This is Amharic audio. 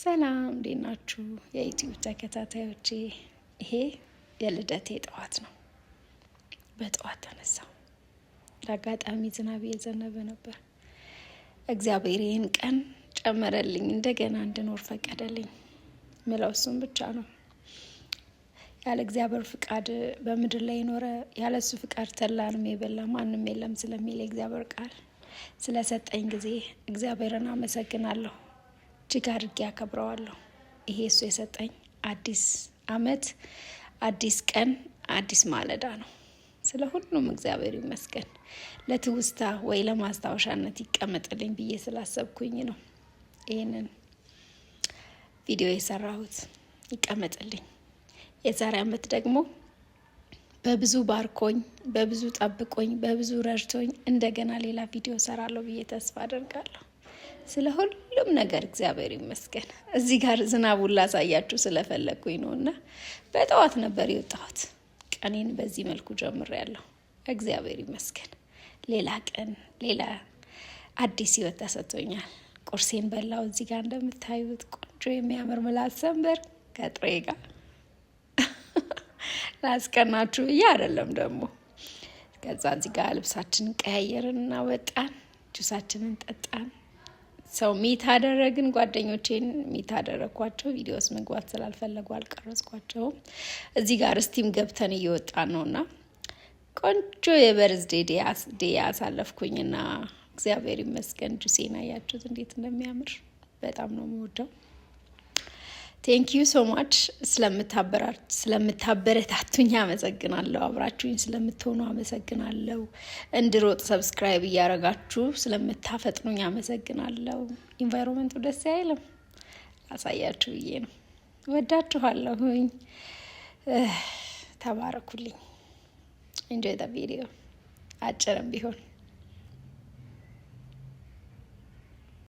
ሰላም እንዴት ናችሁ የዩቲዩብ ተከታታዮቼ? ይሄ የልደቴ ጠዋት ነው። በጠዋት ተነሳው። ለአጋጣሚ ዝናብ እየዘነበ ነበር። እግዚአብሔር ይህን ቀን ጨመረልኝ፣ እንደገና እንድኖር ፈቀደልኝ። ምለው እሱም ብቻ ነው። ያለ እግዚአብሔር ፍቃድ በምድር ላይ የኖረ ያለ እሱ ፍቃድ ተላንም የበላ ማንም የለም ስለሚል የእግዚአብሔር ቃል ስለሰጠኝ ጊዜ እግዚአብሔርን አመሰግናለሁ። እጅግ አድርጌ አከብረዋለሁ። ይሄ እሱ የሰጠኝ አዲስ አመት፣ አዲስ ቀን፣ አዲስ ማለዳ ነው። ስለ ሁሉም እግዚአብሔር ይመስገን። ለትውስታ ወይ ለማስታወሻነት ይቀመጥልኝ ብዬ ስላሰብኩኝ ነው ይህንን ቪዲዮ የሰራሁት። ይቀመጥልኝ። የዛሬ አመት ደግሞ በብዙ ባርኮኝ፣ በብዙ ጠብቆኝ፣ በብዙ ረድቶኝ እንደገና ሌላ ቪዲዮ ሰራለሁ ብዬ ተስፋ አደርጋለሁ። ስለ ሁሉም ነገር እግዚአብሔር ይመስገን። እዚህ ጋር ዝናቡን ላሳያችሁ ስለፈለግኩኝ ነው እና በጠዋት ነበር የወጣሁት። ቀኔን በዚህ መልኩ ጀምሬያለሁ። እግዚአብሔር ይመስገን። ሌላ ቀን፣ ሌላ አዲስ ህይወት ተሰጥቶኛል። ቁርሴን በላው። እዚህ ጋር እንደምታዩት ቆንጆ የሚያምር ምላስ ሰንበር ከጥሬ ጋር ላስቀናችሁ ብዬ አይደለም ደግሞ። ከዛ እዚህ ጋር ልብሳችንን ቀያየርን እና ወጣን። ጁሳችንን ጠጣን። ሰው ሚት አደረግን። ጓደኞቼን ሚት አደረግኳቸው። ቪዲዮስ መግባት ስላልፈለጉ አልቀረጽኳቸውም። እዚህ ጋር ስቲም ገብተን እየወጣን ነውና ቆንጆ የበርዝዴ ዴይ አሳለፍኩኝና እግዚአብሔር ይመስገን። ጁሴን አያችሁት እንዴት እንደሚያምር። በጣም ነው የምወደው። ቴንኪዩ ሶ ማች ስለምታበረታቱኝ አመሰግናለሁ። አብራችሁኝ ስለምትሆኑ አመሰግናለሁ። እንድሮጥ ሰብስክራይብ እያረጋችሁ ስለምታፈጥኑኝ አመሰግናለሁ። ኢንቫይሮንመንቱ ደስ አይልም? አሳያችሁ ብዬ ነው። ወዳችኋለሁኝ። ተባረኩልኝ። ኢንጆይ ዘ ቪዲዮ። አጭርም ቢሆን